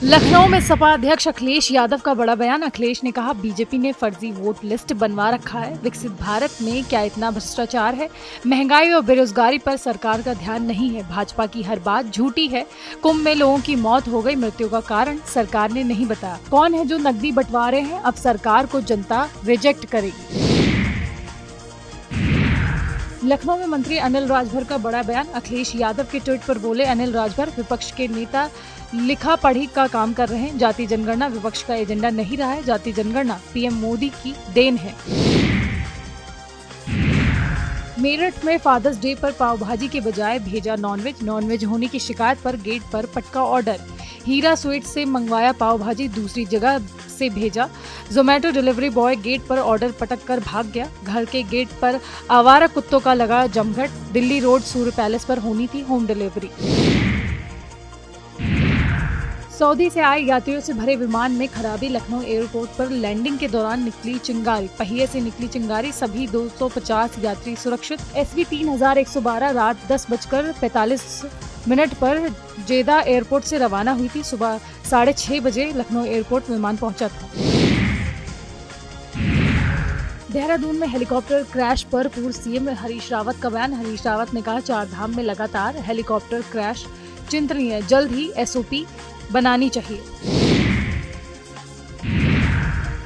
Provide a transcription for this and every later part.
लखनऊ में सपा अध्यक्ष अखिलेश यादव का बड़ा बयान। अखिलेश ने कहा, बीजेपी ने फर्जी वोट लिस्ट बनवा रखा है। विकसित भारत में क्या इतना भ्रष्टाचार है? महंगाई और बेरोजगारी पर सरकार का ध्यान नहीं है। भाजपा की हर बात झूठी है। कुंभ में लोगों की मौत हो गई, मृत्यु का कारण सरकार ने नहीं बताया। कौन है जो नकदी बंटवा रहे हैं? अब सरकार को जनता रिजेक्ट करेगी। लखनऊ में मंत्री अनिल राजभर का बड़ा बयान। अखिलेश यादव के ट्वीट पर बोले अनिल राजभर, विपक्ष के नेता लिखा पढ़ी का काम कर रहे हैं। जाति जनगणना विपक्ष का एजेंडा नहीं रहा है। जाति जनगणना पीएम मोदी की देन है। मेरठ में फादर्स डे पर पाव भाजी के बजाय भेजा नॉनवेज। नॉनवेज होने की शिकायत पर गेट पर पटका ऑर्डर। हीरा स्वीट से मंगवाया पाव भाजी, दूसरी जगह से भेजा। जोमेटो डिलीवरी बॉय गेट पर ऑर्डर पटक कर भाग गया। घर के गेट पर आवारा कुत्तों का लगा जमघट। दिल्ली रोड सूर्य पैलेस पर होनी थी होम डिलीवरी। सऊदी से आए यात्रियों से भरे विमान में खराबी। लखनऊ एयरपोर्ट पर लैंडिंग के दौरान निकली चिंगारी। पहिए से निकली चिंगारी। सभी 250 यात्री सुरक्षित। SV 3112 रात 10:45 पर जेदा एयरपोर्ट से रवाना हुई थी। सुबह 6:30 बजे लखनऊ एयरपोर्ट विमान पहुंचा था। देहरादून में हेलीकॉप्टर क्रैश पर पूर्व सीएम हरीश रावत का बयान। हरीश रावत ने कहा, 4 धाम में लगातार हेलीकॉप्टर क्रैश चिंतनीय, जल्द ही SOP बनानी चाहिए।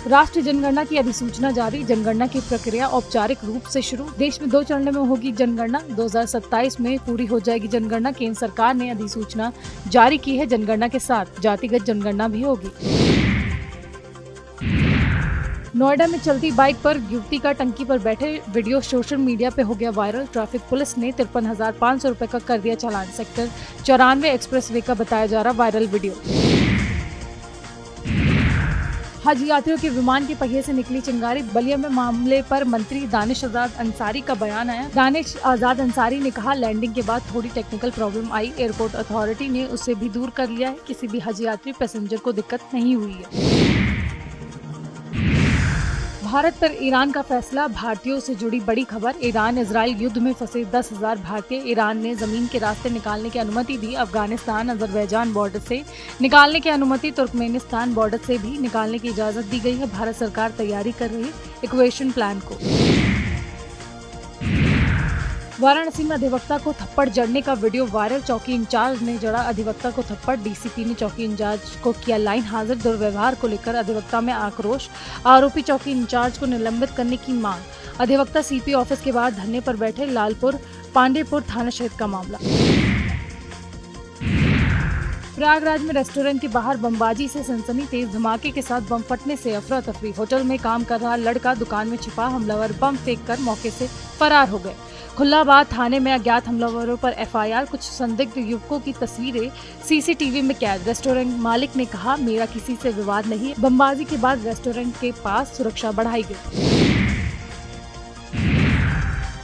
राष्ट्रीय जनगणना की अधिसूचना जारी। जनगणना की प्रक्रिया औपचारिक रूप से शुरू। देश में 2 चरणों में होगी जनगणना। 2027 में पूरी हो जाएगी जनगणना। केंद्र सरकार ने अधिसूचना जारी की है। जनगणना के साथ जातिगत जनगणना भी होगी। नोएडा में चलती बाइक पर युवती का टंकी पर बैठे वीडियो सोशल मीडिया पे हो गया वायरल। ट्रैफिक पुलिस ने 53,500 रुपए का कर दिया चालान। सेक्टर 94 एक्सप्रेसवे का बताया जा रहा वायरल वीडियो। हज यात्रियों के विमान के पहिए से निकली चिंगारी। बलिया में मामले पर मंत्री दानिश आजाद अंसारी का बयान आया। दानिश आजाद अंसारी ने कहा, लैंडिंग के बाद थोड़ी टेक्निकल प्रॉब्लम आई। एयरपोर्ट अथॉरिटी ने उसे भी दूर कर लिया है। किसी भी हज यात्री पैसेंजर को दिक्कत नहीं हुई है। भारत पर ईरान का फैसला। भारतीयों से जुड़ी बड़ी खबर। ईरान इजराइल युद्ध में फंसे 10,000 भारतीय। ईरान ने जमीन के रास्ते निकालने की अनुमति दी। अफगानिस्तान अजरबैजान बॉर्डर से निकालने की अनुमति। तुर्कमेनिस्तान बॉर्डर से भी निकालने की इजाजत दी गई है। भारत सरकार तैयारी कर रही है इक्वेशन प्लान को। वाराणसी में अधिवक्ता को थप्पड़ जड़ने का वीडियो वायरल। चौकी इंचार्ज ने जड़ा अधिवक्ता को थप्पड़। DCP ने चौकी इंचार्ज को किया लाइन हाजिर। दुर्व्यवहार को लेकर अधिवक्ता में आक्रोश। आरोपी चौकी इंचार्ज को निलंबित करने की मांग। अधिवक्ता CP ऑफिस के बाहर धरने पर बैठे। लालपुर पांडेपुर थाना क्षेत्र का मामला। प्रयागराज में रेस्टोरेंट के बाहर बमबाजी से सनसनी। तेज धमाके के साथ बम फटने से अफरा तफरी। होटल में काम कर रहा लड़का दुकान में छिपा। हमलावर बम फेंककर मौके से फरार हो गए। खुल्लाबाद थाने में अज्ञात हमलावरों पर FIR। कुछ संदिग्ध युवकों की तस्वीरें CCTV में कैद। रेस्टोरेंट मालिक ने कहा, मेरा किसी से विवाद नहीं है। बमबाजी के बाद रेस्टोरेंट के पास सुरक्षा बढ़ाई गई।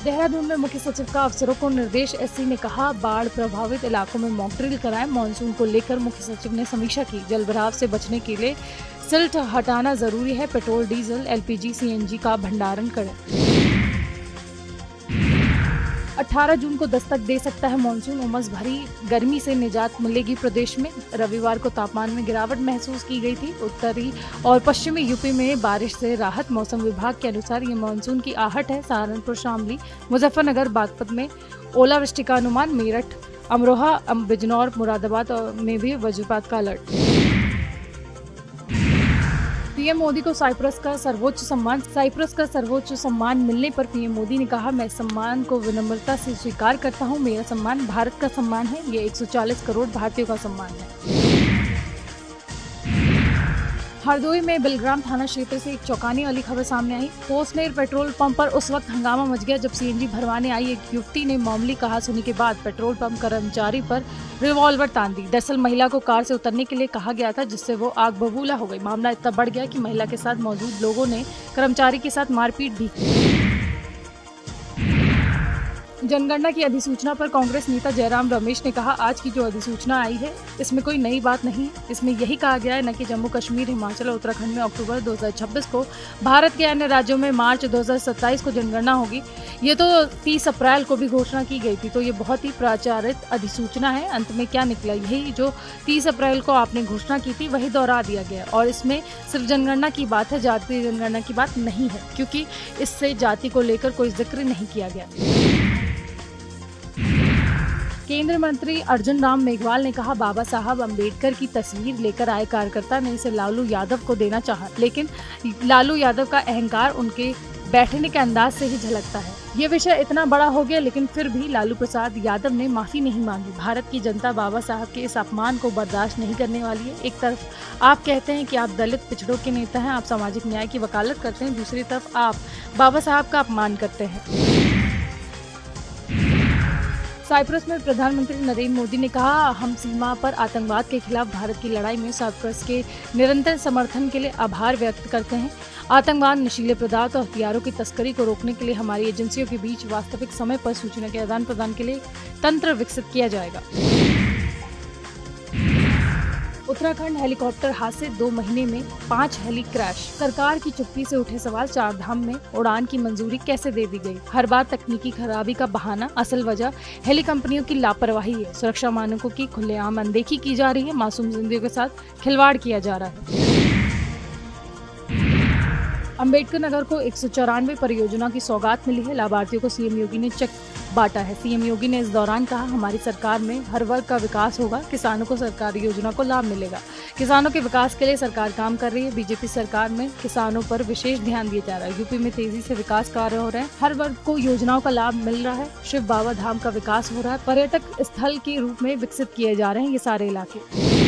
देहरादून में मुख्य सचिव का अफसरों को निर्देश। SC ने कहा, बाढ़ प्रभावित इलाकों में मॉक ड्रिल कराएं। मानसून को लेकर मुख्य सचिव ने समीक्षा की। जल भराव से बचने के लिए सिल्ट हटाना जरूरी है। पेट्रोल डीजल LPG CNG का भंडारण करें। 18 जून को दस्तक दे सकता है मानसून। उमस भरी गर्मी से निजात मिलेगी प्रदेश में। रविवार को तापमान में गिरावट महसूस की गई थी। उत्तरी और पश्चिमी यूपी में बारिश से राहत। मौसम विभाग के अनुसार ये मानसून की आहट है। सहारनपुर, शामली, मुजफ्फरनगर, बागपत में ओलावृष्टि का अनुमान। मेरठ, अमरोहा, बिजनौर, मुरादाबाद में भी वज्रपात का अलर्ट। पीएम मोदी को साइप्रस का सर्वोच्च सम्मान मिलने पर पीएम मोदी ने कहा, मैं सम्मान को विनम्रता से स्वीकार करता हूं। मेरा सम्मान भारत का सम्मान है। ये 140 करोड़ भारतीयों का सम्मान है। हरदोई में बिलग्राम थाना क्षेत्र से एक चौंकाने वाली खबर सामने आई। पोस्टनेर पेट्रोल पंप पर उस वक्त हंगामा मच गया जब CNG भरवाने आई एक युवती ने मामूली कहासुनी के बाद पेट्रोल पंप कर्मचारी पर रिवॉल्वर तान दी। दरअसल महिला को कार से उतरने के लिए कहा गया था, जिससे वो आग बबूला हो गई। मामला इतना बढ़ गया कि महिला के साथ मौजूद लोगों ने कर्मचारी के साथ मारपीट भी की। जनगणना की अधिसूचना पर कांग्रेस नेता जयराम रमेश ने कहा, आज की जो अधिसूचना आई है इसमें कोई नई बात नहीं है। इसमें यही कहा गया है न कि जम्मू कश्मीर, हिमाचल और उत्तराखंड में अक्टूबर 2026 को, भारत के अन्य राज्यों में मार्च 2027 को जनगणना होगी। ये तो 30 अप्रैल को भी घोषणा की गई थी, तो ये बहुत ही प्रचारित अधिसूचना है। अंत में क्या निकला, यही जो 30 अप्रैल को आपने घोषणा की थी वही दोहरा दिया गया और इसमें सिर्फ जनगणना की बात है, जातीय जनगणना की बात नहीं है, क्योंकि इससे जाति को लेकर कोई जिक्र नहीं किया गया। केंद्रीय मंत्री अर्जुन राम मेघवाल ने कहा, बाबा साहब अम्बेडकर की तस्वीर लेकर आए कार्यकर्ता ने इसे लालू यादव को देना चाहा, लेकिन लालू यादव का अहंकार उनके बैठने के अंदाज से ही झलकता है। ये विषय इतना बड़ा हो गया, लेकिन फिर भी लालू प्रसाद यादव ने माफी नहीं मांगी। भारत की जनता बाबा साहब के इस अपमान को बर्दाश्त नहीं करने वाली है। एक तरफ आप कहते हैं कि आप दलित पिछड़ों के नेता हैं, आप सामाजिक न्याय की वकालत करते हैं, दूसरी तरफ आप बाबा साहब का अपमान करते हैं। साइप्रस में प्रधानमंत्री नरेंद्र मोदी ने कहा, हम सीमा पर आतंकवाद के खिलाफ भारत की लड़ाई में साइप्रस के निरंतर समर्थन के लिए आभार व्यक्त करते हैं। आतंकवाद, नशीले पदार्थ और हथियारों की तस्करी को रोकने के लिए हमारी एजेंसियों के बीच वास्तविक समय पर सूचना के आदान प्रदान के लिए तंत्र विकसित किया जाएगा। उत्तराखंड हेलीकॉप्टर हादसे, 2 महीने में 5 हेली क्रैश। सरकार की चुप्पी से उठे सवाल, 4 धाम में उड़ान की मंजूरी कैसे दे दी गई? हर बार तकनीकी खराबी का बहाना, असल वजह हेली कंपनियों की लापरवाही है। सुरक्षा मानकों की खुलेआम अनदेखी की जा रही है, मासूम जिंदगियों के साथ खिलवाड़ किया जा रहा है। अंबेडकर नगर को 194 परियोजना की सौगात मिली है। लाभार्थियों को सीएम योगी ने चेक बांटा है। सीएम योगी ने इस दौरान कहा, हमारी सरकार में हर वर्ग का विकास होगा, किसानों को सरकारी योजना को लाभ मिलेगा। किसानों के विकास के लिए सरकार काम कर रही है। बीजेपी सरकार में किसानों पर विशेष ध्यान दिया जा रहा है। यूपी में तेजी से विकास कार्य हो रहे हैं, हर वर्ग को योजनाओं का लाभ मिल रहा है। शिव बाबा धाम का विकास हो रहा है, पर्यटक स्थल के रूप में विकसित किए जा रहे हैं ये सारे इलाके।